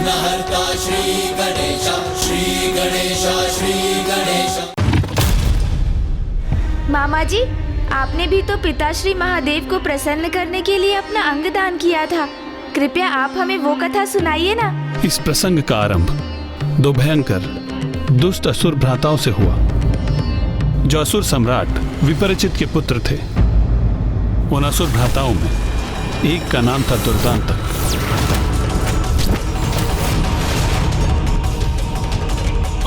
विघ्नहर्ता श्री गणेश, श्री गणेश, श्री गणेश। मामा जी, आपने भी तो पिताश्री महादेव को प्रसन्न करने के लिए अपना अंग दान किया था। कृपया आप हमें वो कथा सुनाइए ना। इस प्रसंग का आरंभ दो भयंकर दुष्ट असुर भ्राताओं से हुआ, जो असुर सम्राट विपरिचित के पुत्र थे। उन असुर भ्राताओं में एक का नाम था दुर्दांतक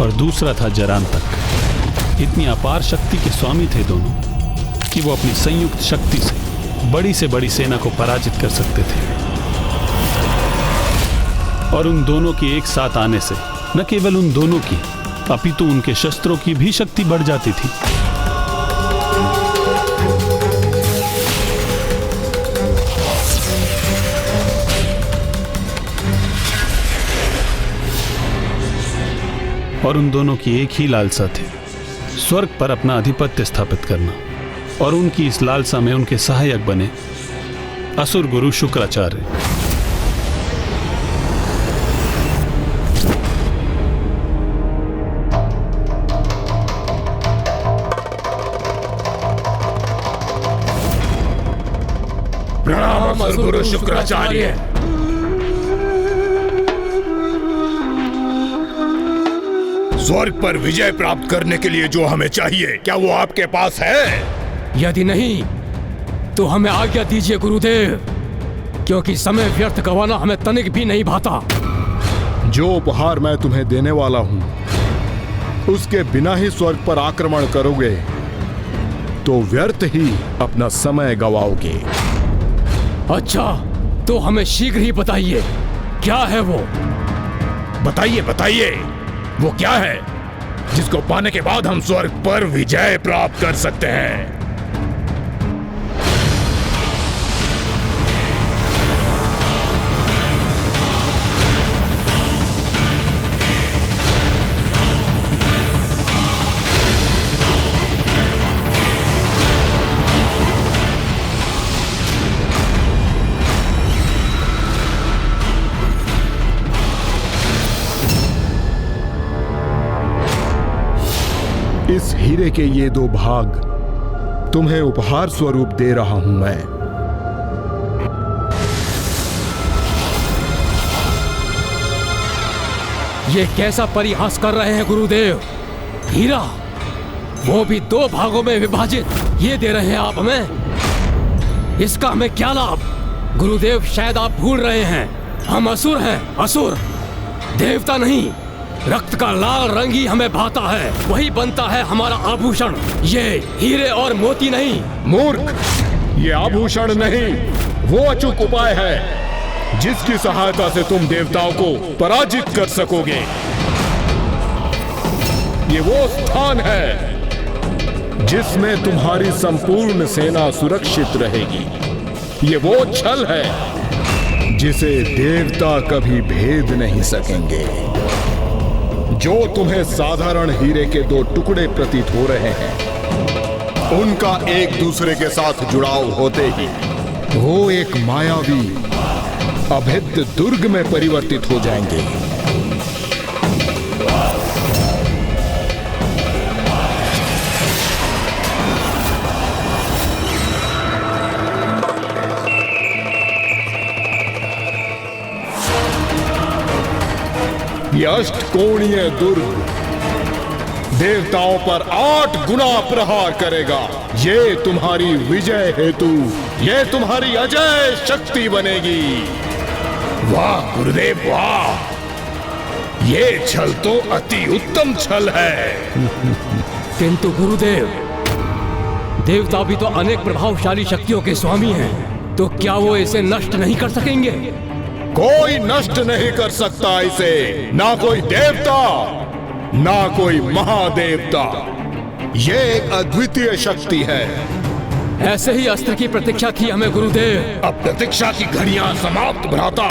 और दूसरा था जरांतक। इतनी अपार शक्ति के स्वामी थे दोनों कि वो अपनी संयुक्त शक्ति से बड़ी सेना को पराजित कर सकते थे। और उन दोनों के एक साथ आने से न केवल उन दोनों की अपितु उनके शस्त्रों की भी शक्ति बढ़ जाती थी। और उन दोनों की एक ही लालसा थी, स्वर्ग पर अपना आधिपत्य स्थापित करना। और उनकी इस लालसा में उनके सहायक बने असुर गुरु शुक्राचार्य। प्रणाम असुर गुरु शुक्राचार्य। स्वर्ग पर विजय प्राप्त करने के लिए जो हमें चाहिए, क्या वो आपके पास है? यदि नहीं तो हमें आज्ञा दीजिए गुरुदेव, क्योंकि समय व्यर्थ गंवाना हमें तनिक भी नहीं भाता। जो उपहार मैं तुम्हें देने वाला हूं, उसके बिना ही स्वर्ग पर आक्रमण करोगे तो व्यर्थ ही अपना समय गवाओगे। अच्छा, तो हमें शीघ्र ही बताइए, क्या है वो? बताइए बताइए, वो क्या है जिसको पाने के बाद हम स्वर्ग पर विजय प्राप्त कर सकते हैं? इस हीरे के ये दो भाग तुम्हें उपहार स्वरूप दे रहा हूं मैं। ये कैसा परिहास कर रहे हैं गुरुदेव? हीरा, वो भी दो भागों में विभाजित, ये दे रहे हैं आप हमें? इसका हमें क्या लाभ? गुरुदेव, शायद आप भूल रहे हैं, हम असुर हैं, असुर, देवता नहीं। रक्त का लाल रंग ही हमें भाता है, वही बनता है हमारा आभूषण। ये हीरे और मोती नहीं। मूर्ख, ये आभूषण नहीं, वो अचूक उपाय है जिसकी सहायता से तुम देवताओं को पराजित कर सकोगे। ये वो स्थान है जिसमें तुम्हारी संपूर्ण सेना सुरक्षित रहेगी। ये वो छल है जिसे देवता कभी भेद नहीं सकेंगे। जो तुम्हें साधारण हीरे के दो टुकड़े प्रतीत हो रहे हैं, उनका एक दूसरे के साथ जुड़ाव होते ही वो एक मायावी अभेद्य दुर्ग में परिवर्तित हो जाएंगे। यह अष्टकोणीय दुर्ग देवताओं पर 8 गुना प्रहार करेगा। ये तुम्हारी विजय हेतु, ये तुम्हारी अजय शक्ति बनेगी। वाह गुरुदेव वाह, ये छल तो अति उत्तम छल है। किंतु गुरुदेव, देवता भी तो अनेक प्रभावशाली शक्तियों के स्वामी हैं, तो क्या वो इसे नष्ट नहीं कर सकेंगे? कोई नष्ट नहीं कर सकता इसे, ना कोई देवता ना कोई महादेवता। ये एक अद्वितीय शक्ति है। ऐसे ही अस्त्र की प्रतीक्षा थी हमें गुरुदेव। अब प्रतीक्षा की घड़ियां समाप्त भ्राता,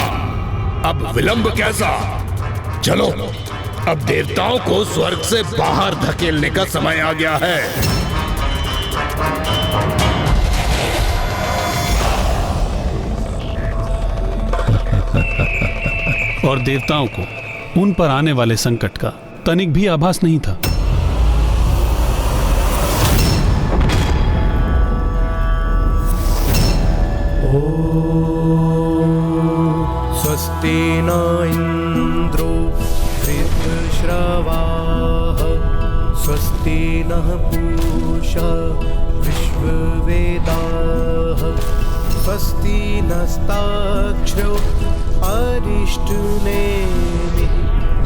अब विलंब कैसा? चलो, अब देवताओं को स्वर्ग से बाहर धकेलने का समय आ गया है। और देवताओं को उन पर आने वाले संकट का तनिक भी आभास नहीं था। स्वस्ति न इंद्रो वृद्धश्रवाः स्वस्ति नः पूषा विश्ववेदाः स्वस्ति नस्ताक्षरो अरिष्टनेमिः।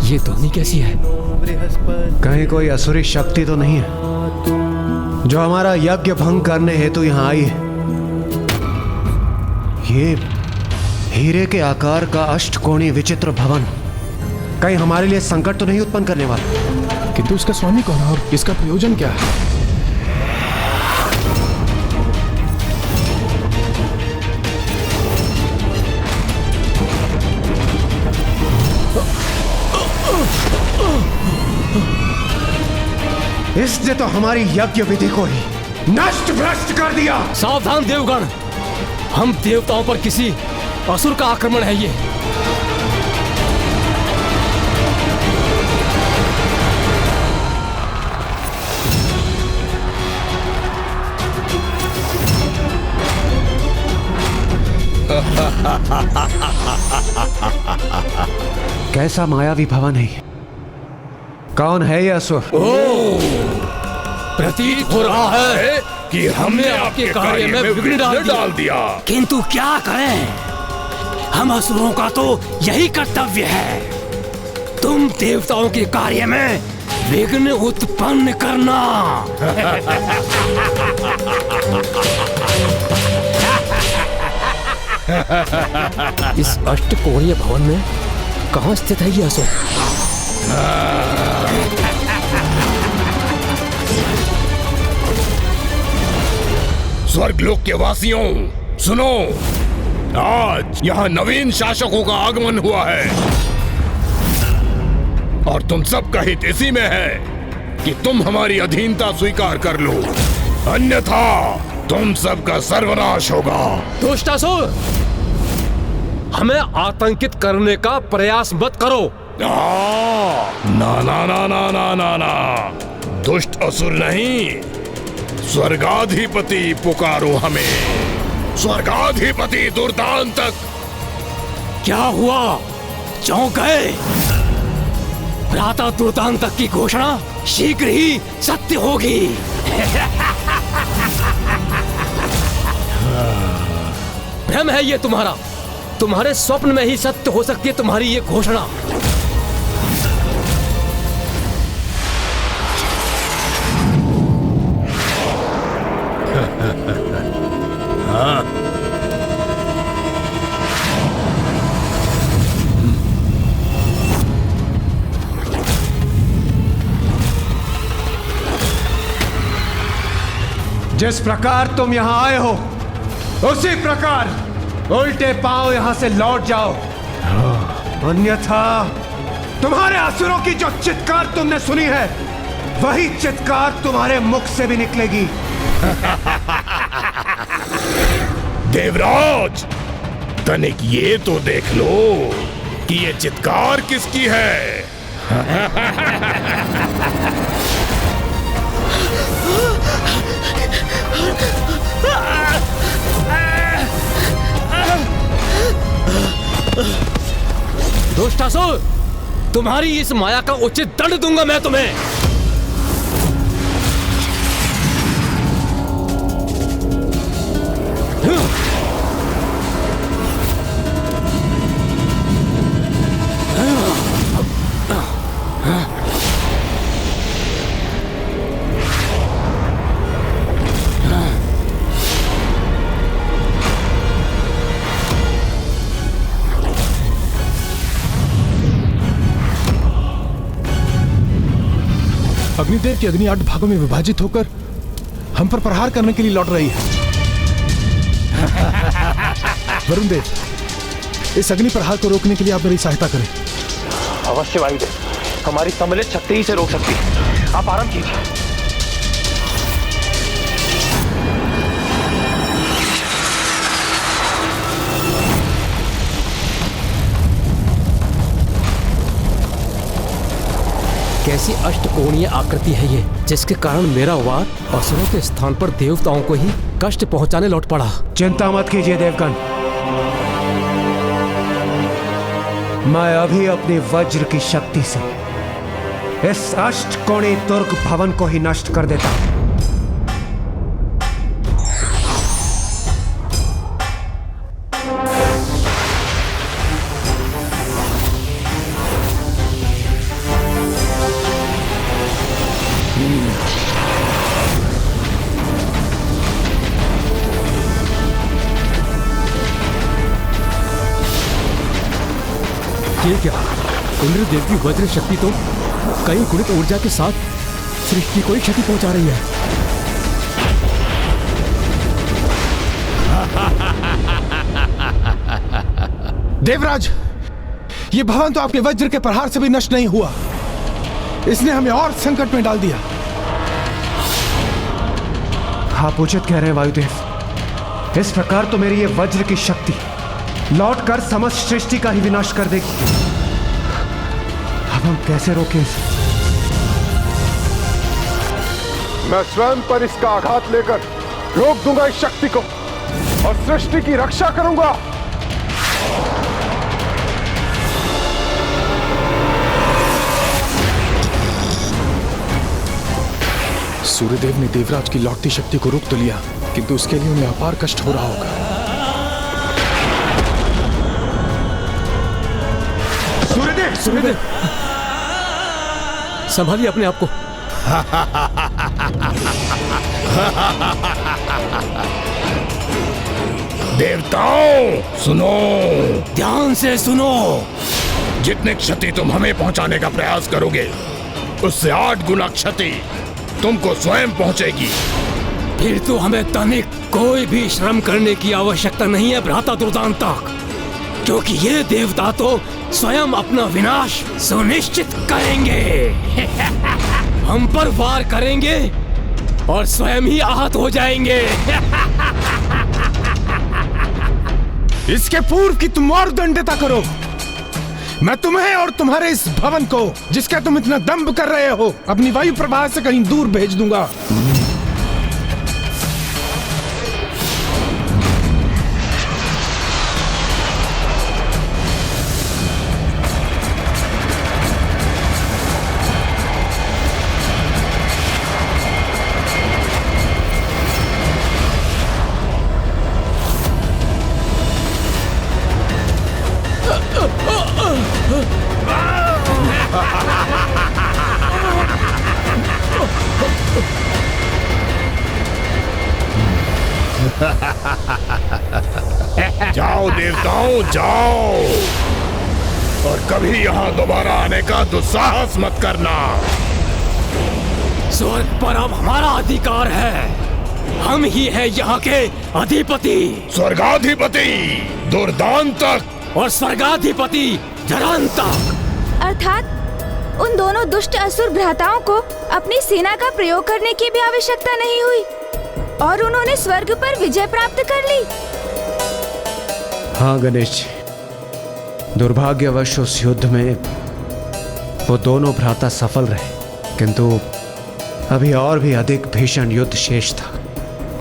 ये ध्वनि कैसी है? बृहस्पति कहीं कोई असुरी शक्ति तो नहीं है जो हमारा यज्ञ भंग करने हेतु यहाँ आई है? ये हीरे के आकार का अष्टकोणीय विचित्र भवन कहीं हमारे लिए संकट तो नहीं उत्पन्न करने वाला? किंतु उसका स्वामी कौन है और इसका प्रयोजन क्या है? इसने तो हमारी यज्ञ विधि को ही नष्ट भ्रष्ट कर दिया। सावधान देवगण, हम देवताओं पर किसी असुर का आक्रमण है ये। कैसा मायावी भवन है ये? कौन है ये असुर? प्रतीत हो रहा है कि हमने आपके कार्य में विघ्न डाल दिया। किंतु क्या करें, हम असुरों का तो यही कर्तव्य है, तुम देवताओं के कार्य में विघ्न उत्पन्न करना। इस अष्टकोणीय भवन में कहाँ स्थित है ये असुर? स्वर्गलोक के वासियों सुनो, आज यहाँ नवीन शासकों का आगमन हुआ है और तुम सबका हित इसी में है कि तुम हमारी अधीनता स्वीकार कर लो, अन्यथा तुम सबका सर्वनाश होगा। दुष्टासुर, हमें आतंकित करने का प्रयास मत करो। ना ना ना ना ना ना ना, दुष्ट असुर नहीं, स्वर्गाधिपति पुकारो हमें, स्वर्गाधिपति दुर्दांतक। क्या हुआ, चौंक गए? भ्राता दुर्दांतक की घोषणा शीघ्र ही सत्य होगी। भ्रम है ये तुम्हारा, तुम्हारे स्वप्न में ही सत्य हो सकती है तुम्हारी ये घोषणा। जिस प्रकार तुम यहाँ आए हो उसी प्रकार उल्टे पांव यहाँ से लौट जाओ, अन्यथा तुम्हारे असुरों की जो चित्कार तुमने सुनी है वही चित्कार तुम्हारे मुख से भी निकलेगी। देवराज, तनिक ये तो देख लो कि ये चित्कार किसकी है। दुष्टासुर, तुम्हारी इस माया का उचित दंड दूंगा मैं तुम्हें। अग्निदेव की अग्नि 8 भागों में विभाजित होकर हम पर प्रहार करने के लिए लौट रही है। वरुण देव, इस अग्नि प्रहार को रोकने के लिए आप मेरी सहायता करें। अवश्य वायुदेव, हमारी सम्मिलित शक्ति ही से रोक सकती है, आप आराम कीजिए। कैसी अष्टकोणीय आकृति है ये, जिसके कारण मेरा वार असुरों के स्थान पर देवताओं को ही कष्ट पहुंचाने लौट पड़ा। चिंता मत कीजिए देवगण, मैं अभी अपनी वज्र की शक्ति से इस अष्टकोणीय दुर्ग भवन को ही नष्ट कर देता हूं। ये क्या, इंद्रदेव की वज्र शक्ति तो कई गुणित ऊर्जा के साथ सृष्टि को ही क्षति पहुंचा रही है। देवराज, ये भवन तो आपके वज्र के प्रहार से भी नष्ट नहीं हुआ, इसने हमें और संकट में डाल दिया। आप उचित कह रहे हैं वायुदेव, इस प्रकार तो मेरी ये वज्र की शक्ति लौट कर समस्त सृष्टि का ही विनाश कर देगी। अब हम कैसे रोकें इसे? मैं स्वयं पर इसका आघात लेकर रोक दूंगा इस शक्ति को और सृष्टि की रक्षा करूंगा। सूर्यदेव ने देवराज की लौटती शक्ति को रोक तो लिया, किंतु उसके लिए उन्हें अपार कष्ट हो रहा होगा। सूर्यदेव, सूर्यदेव, संभालिए अपने आप को। देवताओं सुनो, ध्यान से सुनो। जितनी क्षति तुम हमें पहुंचाने का प्रयास करोगे, उससे 8 गुना क्षति तुमको स्वयं पहुंचेगी। फिर तो हमें तनिक कोई भी श्रम करने की आवश्यकता नहीं है भ्राता दुर्दांतक, क्योंकि ये देवता तो स्वयं अपना विनाश सुनिश्चित करेंगे। हम पर वार करेंगे और स्वयं ही आहत हो जाएंगे। इसके पूर्व की तुम और दंडता करो। मैं तुम्हें और तुम्हारे इस भवन को, जिसका तुम इतना दंभ कर रहे हो, अपनी वायु प्रवाह से कहीं दूर भेज दूंगा। जाओ देवताओं, जाओ, और कभी यहाँ दोबारा आने का दुस्साहस मत करना। स्वर्ग पर अब हमारा अधिकार है। हम ही हैं यहाँ के अधिपति। स्वर्गाधिपति दुर्दांतक और स्वर्गाधिपति जरांतक। अर्थात उन दोनों दुष्ट असुर भ्राताओं को अपनी सेना का प्रयोग करने की भी आवश्यकता नहीं हुई और उन्होंने स्वर्ग पर विजय प्राप्त कर ली। हाँ गणेश जी, दुर्भाग्यवश उस युद्ध में वो दोनों भ्राता सफल रहे, किंतु अभी और भी अधिक भीषण युद्ध शेष था।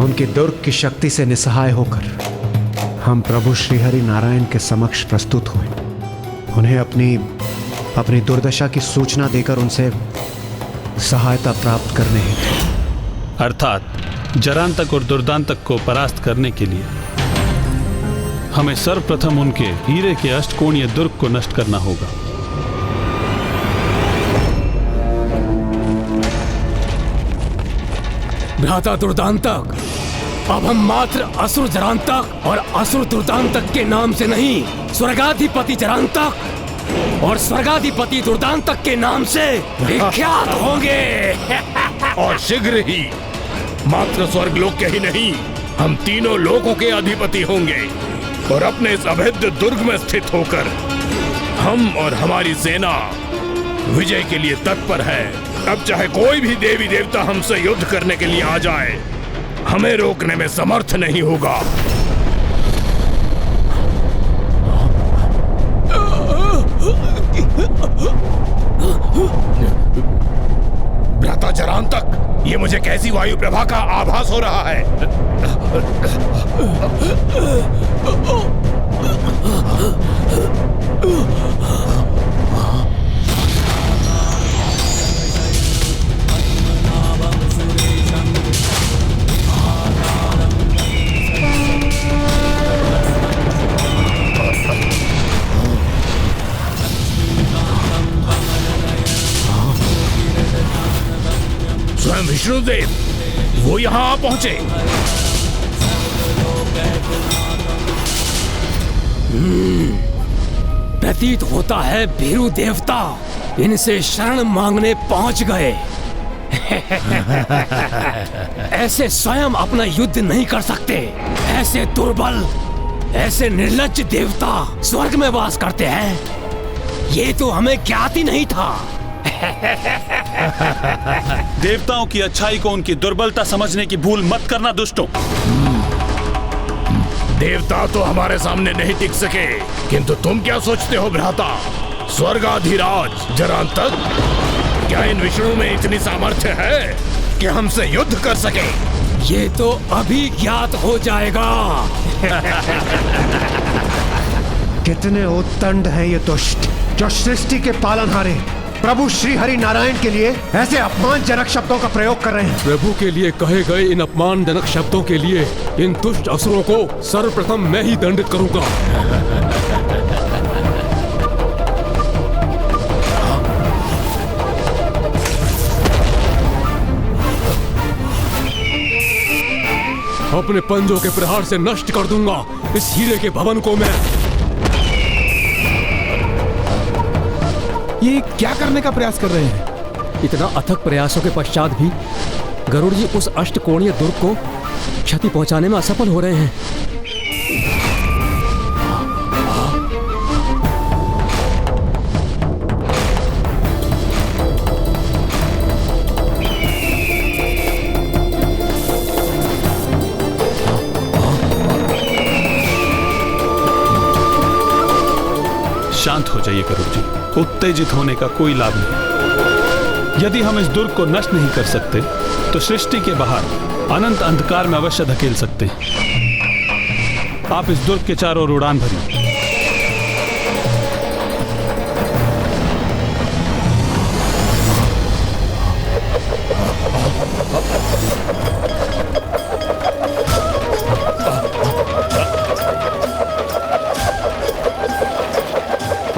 उनकी दुर्ग की शक्ति से निसहाय होकर हम प्रभु श्रीहरि नारायण के समक्ष प्रस्तुत हुए। उन्हें अपनी दुर्दशा की सूचना देकर उनसे सहायता प्राप्त करने हेतु। अर्थात जरांतक और दुर्दांतक को परास्त करने के लिए हमें सर्वप्रथम उनके हीरे के अष्टकोणीय दुर्ग को नष्ट करना होगा। भ्राता दुर्दांतक, अब हम मात्र असुर जरांतक और असुर दुर्दांतक के नाम से नहीं, स्वर्गाधिपति जरांतक और स्वर्गाधिपति दुर्दांतक के नाम से विख्यात होंगे। और शीघ्र ही मात्र स्वर्गलोक के ही नहीं, हम तीनों लोकों के अधिपति होंगे और अपने इस अभेद्य दुर्ग में स्थित होकर हम और हमारी सेना विजय के लिए तत्पर है। अब चाहे कोई भी देवी देवता हमसे युद्ध करने के लिए आ जाए, हमें रोकने में समर्थ नहीं होगा। मुझे कैसी वायु प्रभा का आभास हो रहा है। स्वयं विष्णुदेव वो यहां आ पहुंचे। प्रतीत होता है भीरू देवता इनसे शरण मांगने पहुंच गए। ऐसे स्वयं अपना युद्ध नहीं कर सकते। ऐसे दुर्बल, ऐसे निर्लज्ज देवता स्वर्ग में वास करते हैं, ये तो हमें ज्ञात ही नहीं था। देवताओं की अच्छाई को उनकी दुर्बलता समझने की भूल मत करना दुष्टों। देवता तो हमारे सामने नहीं टिक सके, किंतु तुम क्या सोचते हो भ्राता? स्वर्गाधिराज जरांतक, क्या इन विष्णु में इतनी सामर्थ्य है कि हमसे युद्ध कर सके? ये तो अभी ज्ञात हो जाएगा। कितने उद्दंड हैं ये दुष्ट जो सृष्टि के पालनहारे प्रभु श्री हरि नारायण के लिए ऐसे अपमानजनक शब्दों का प्रयोग कर रहे हैं। प्रभु के लिए कहे गए इन अपमानजनक शब्दों के लिए इन दुष्ट असुरों को सर्वप्रथम मैं ही दंडित करूंगा। अपने पंजों के प्रहार से नष्ट कर दूंगा इस हीरे के भवन को मैं। ये क्या करने का प्रयास कर रहे हैं? इतना अथक प्रयासों के पश्चात भी गरुड़ जी उस अष्टकोणीय दुर्ग को क्षति पहुंचाने में असफल हो रहे हैं। शांत हो जाइए गरुड़ जी, उत्तेजित होने का कोई लाभ नहीं। यदि हम इस दुर्ग को नष्ट नहीं कर सकते तो सृष्टि के बाहर अनंत अंधकार में अवश्य धकेल सकते हैं। आप इस दुर्ग के चारों ओर उड़ान भरिए।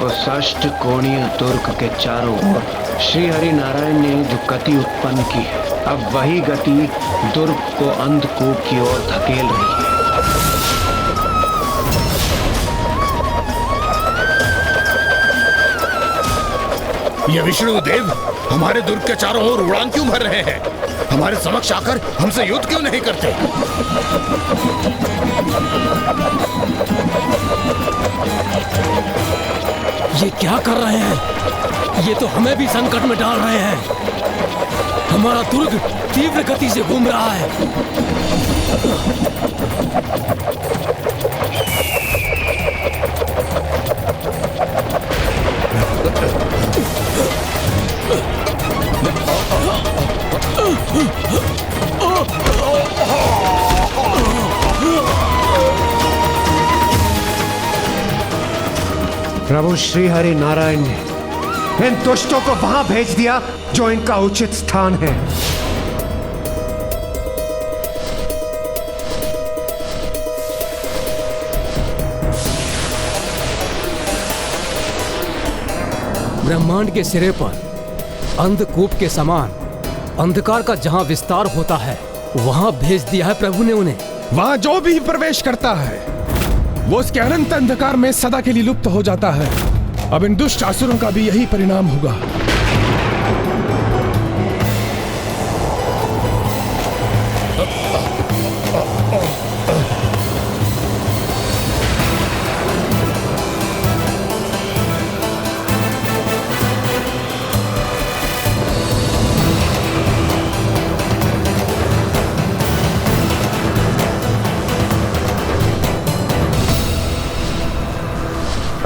उस अष्टकोणीय दुर्ग के चारों ओर श्री हरि नारायण ने जो गति उत्पन्न की है, अब वही गति दुर्ग को अंधकूप की ओर धकेल रही है। ये विष्णुदेव हमारे दुर्ग के चारों ओर उड़ान क्यों भर रहे हैं? हमारे समक्ष आकर हमसे युद्ध क्यों नहीं करते? ये क्या कर रहे हैं? ये तो हमें भी संकट में डाल रहे हैं। हमारा दुर्ग तीव्र गति से घूम रहा है। प्रभु श्री हरि नारायण ने इन दुष्टों को वहां भेज दिया जो इनका उचित स्थान है। ब्रह्मांड के सिरे पर अंधकूप के समान अंधकार का जहां विस्तार होता है वहां भेज दिया है प्रभु ने उन्हें। वहां जो भी प्रवेश करता है वो उसके अनंत अंधकार में सदा के लिए लुप्त हो जाता है। अब इन दुष्ट असुरों का भी यही परिणाम होगा।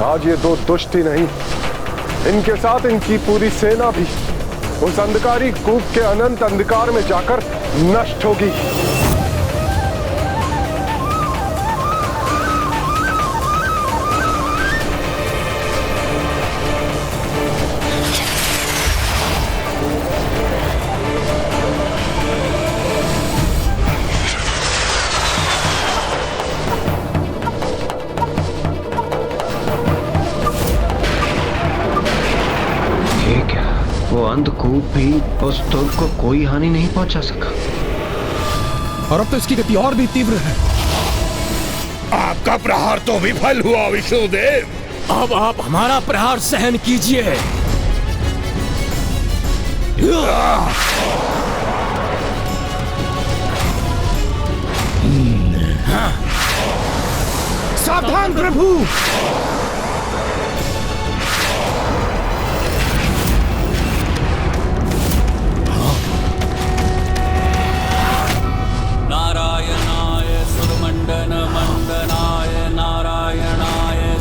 आज ये दो दुष्ट ही नहीं, इनके साथ इनकी पूरी सेना भी उस अंधकारी कूप के अनंत अंधकार में जाकर नष्ट होगी। वो अंधकूप भी उस दुर्ग को कोई हानि नहीं पहुंचा सका। और अब तो इसकी गति और भी तीव्र है। आपका प्रहार तो विफल हुआ विष्णुदेव। अब आप हमारा प्रहार सहन कीजिए। सावधान प्रभु।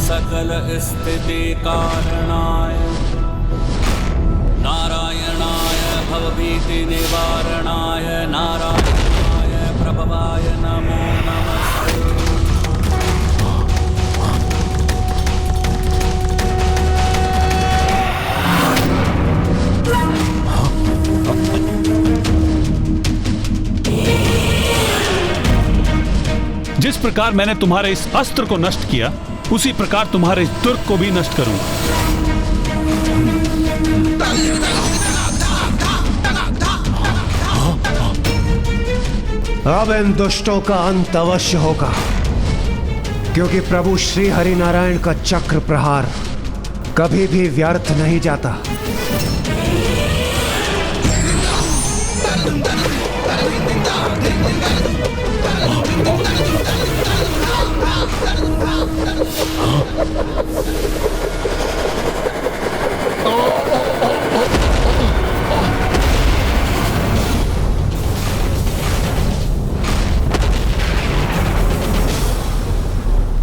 सकल स्थिति कारणाय नारायणाय भवभीति निवारणाय नारायणाय प्रभवाय नमो नमस्ते। जिस प्रकार मैंने तुम्हारे इस अस्त्र को नष्ट किया, उसी प्रकार तुम्हारे इस दुर्ग को भी नष्ट करूंगा। अब इन दुष्टों का अंत अवश्य होगा, क्योंकि प्रभु श्री हरि नारायण का चक्र प्रहार कभी भी व्यर्थ नहीं जाता।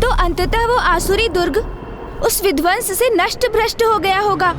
तो अंततः वो आसुरी दुर्ग उस विध्वंस से नष्ट भ्रष्ट हो गया होगा।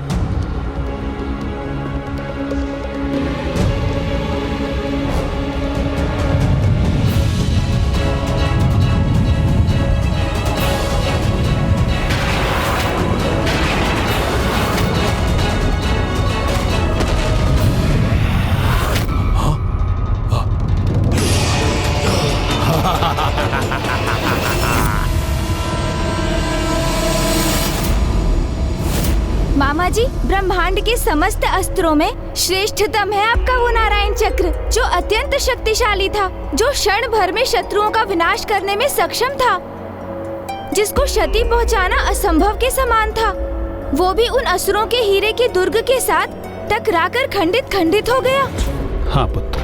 मामा जी, ब्रह्मांड के समस्त अस्त्रों में श्रेष्ठतम है आपका वो नारायण चक्र, जो अत्यंत शक्तिशाली था, जो क्षण भर में शत्रुओं का विनाश करने में सक्षम था, जिसको क्षति पहुंचाना असंभव के समान था। वो भी उन असुरों के हीरे के दुर्ग के साथ टकराकर खंडित खंडित हो गया। हाँ पुत्र,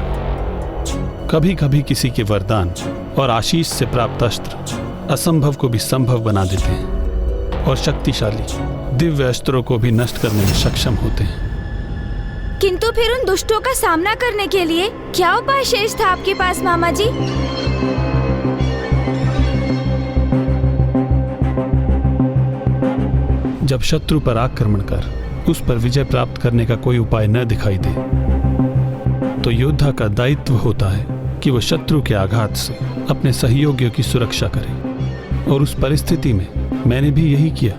कभी कभी किसी के वरदान और आशीष से प्राप्त अस्त्र असंभव को भी संभव बना देते हैं और शक्तिशाली दिव्य अस्त्रों को भी नष्ट करने में सक्षम होते हैं। किंतु फिर उन दुष्टों का सामना करने के लिए क्या उपाय शेष था आपके पास मामा जी? जब शत्रु पर आक्रमण कर उस पर विजय प्राप्त करने का कोई उपाय न दिखाई दे, तो योद्धा का दायित्व होता है कि वह शत्रु के आघात से अपने सहयोगियों की सुरक्षा करे। और उस परिस्थिति में मैंने भी यही किया।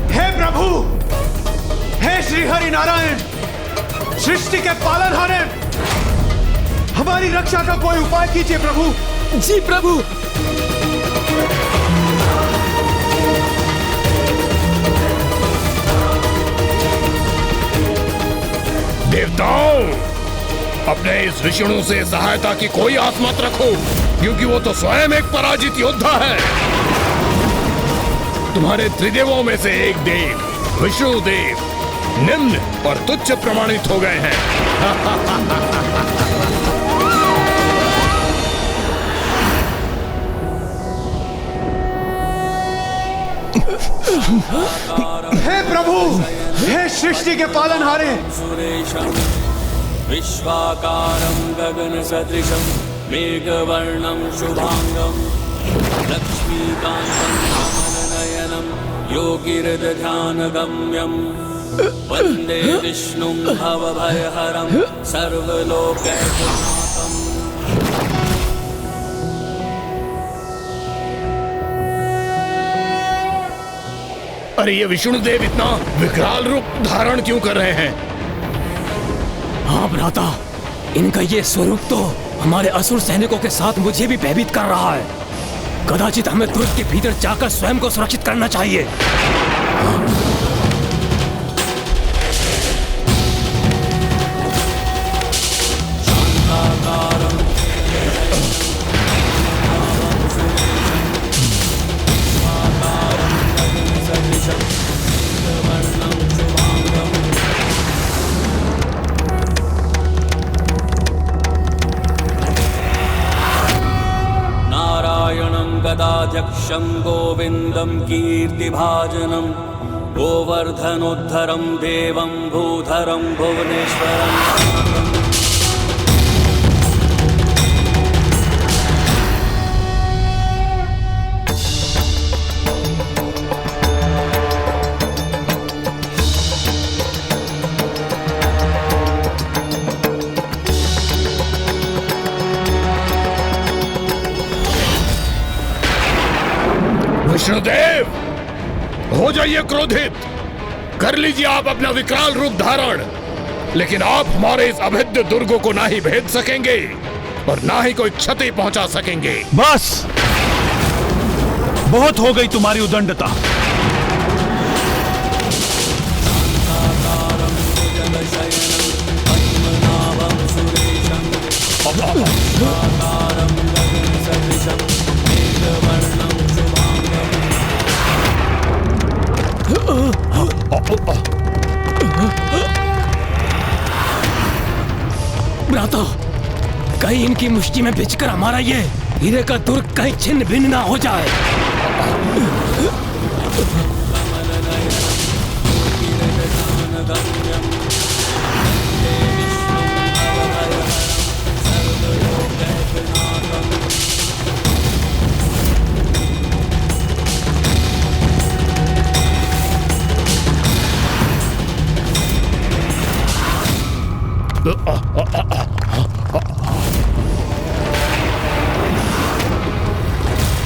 हे प्रभु, हे श्री हरि नारायण, सृष्टि के पालनहारे, हमारी रक्षा का कोई उपाय कीजिए प्रभु। जी प्रभु। देवताओं, अपने इस विष्णु से सहायता की कोई आस मत रखो, क्योंकि वो तो स्वयं एक पराजित योद्धा है। तुम्हारे त्रिदेवों में से एक देव विष्णु देव निम्न और तुच्छ प्रमाणित हो गए हैं। हे प्रभु, हे सृष्टि के पालनहारे, विश्वाकारं गगन सदृशं मेघवर्णं शुभांगं लक्ष्मीकान्तं कमलनयनं योगिर्ध्यानगम्यं वन्दे विष्णुं भवभयहरं सर्वलोकैकनाथम्। अरे ये विष्णुदेव इतना विकराल रूप धारण क्यों कर रहे हैं? हाँ भ्राता, इनका ये स्वरूप तो हमारे असुर सैनिकों के साथ मुझे भी भयभीत कर रहा है। कदाचित हमें दुर्ग के भीतर जाकर स्वयं को सुरक्षित करना चाहिए। गदाध्यक्षं गोविन्दं कीर्तिभाजनं गोवर्धनोद्धरं देवं भूधरं भुवनेश्वरम्। विष्णुदेव, हो जाइए क्रोधित, कर लीजिए आप अपना विकराल रूप धारण, लेकिन आप हमारे इस अभेद्य दुर्ग को ना ही भेद सकेंगे और ना ही कोई क्षति पहुंचा सकेंगे। बस बहुत हो गई तुम्हारी उदंडता। भ्राता, कहीं इनकी मुष्टि में भिजकर हमारा ये हीरे का दुर्ग कहीं छिन्न भिन्न ना हो जाए।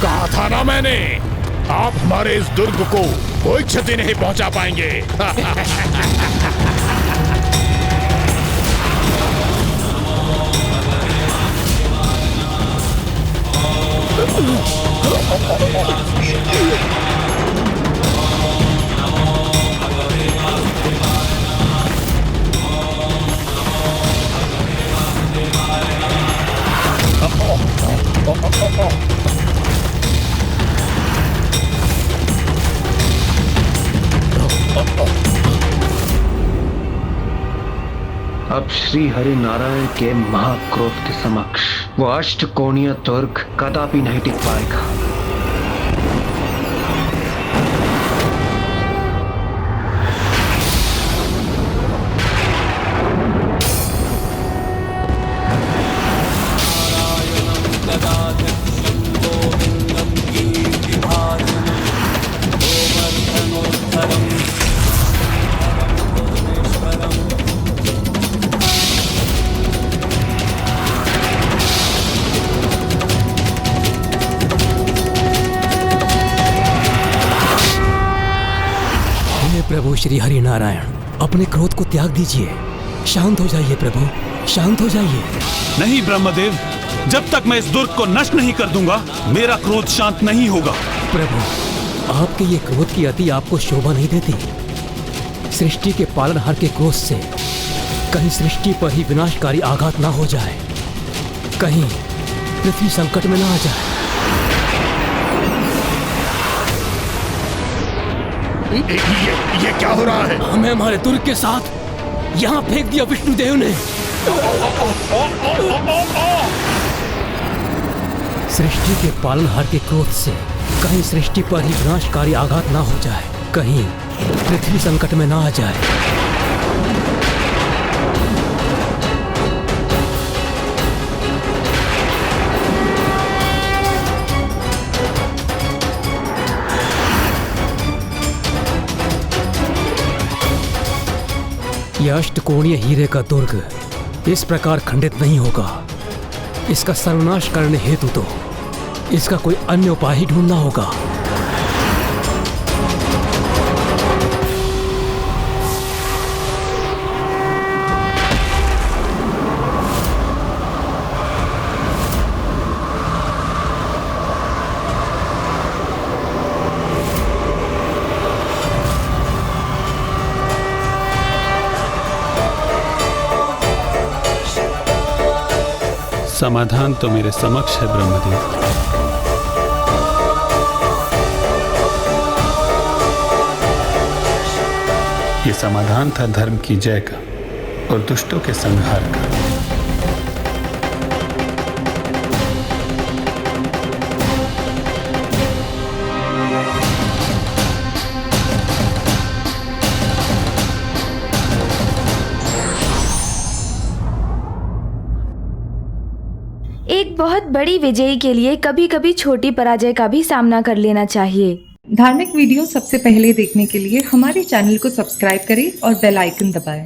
कहा था ना मैंने, आप हमारे इस दुर्ग को कोई क्षति नहीं पहुंचा पाएंगे। अब श्री हरि नारायण के महाक्रोध के समक्ष वो अष्टकोणीय दुर्ग कदापि नहीं टिक पाएगा। प्रभु श्री हरि नारायण, अपने क्रोध को त्याग दीजिए। शांत हो जाइए प्रभु, शांत हो जाइए। नहीं ब्रह्मदेव, जब तक मैं इस दुर्ग को नष्ट नहीं कर दूंगा मेरा क्रोध शांत नहीं होगा। प्रभु, आपके ये क्रोध की अति आपको शोभा नहीं देती। सृष्टि के पालनहार के क्रोध से कहीं सृष्टि पर ही विनाशकारी आघात ना हो जाए, कहीं पृथ्वी संकट में ना आ जाए। ये क्या हो रहा है? हमें हमारे दुर्ग के साथ यहाँ फेंक दिया विष्णुदेव ने। सृष्टि के पालनहार के क्रोध से कहीं सृष्टि पर ही विनाशकारी आघात ना हो जाए, कहीं पृथ्वी संकट में ना आ जाए। यह अष्टकोणीय हीरे का दुर्ग इस प्रकार खंडित नहीं होगा। इसका सर्वनाश करने हेतु तो इसका कोई अन्य उपाय ही ढूंढना होगा। समाधान तो मेरे समक्ष है ब्रह्मदेव। ये समाधान था धर्म की जय का और दुष्टों के संहार का। एक बहुत बड़ी विजयी के लिए कभी कभी छोटी पराजय का भी सामना कर लेना चाहिए। धार्मिक वीडियो सबसे पहले देखने के लिए हमारे चैनल को सब्सक्राइब करें और बेल आइकन दबाएं।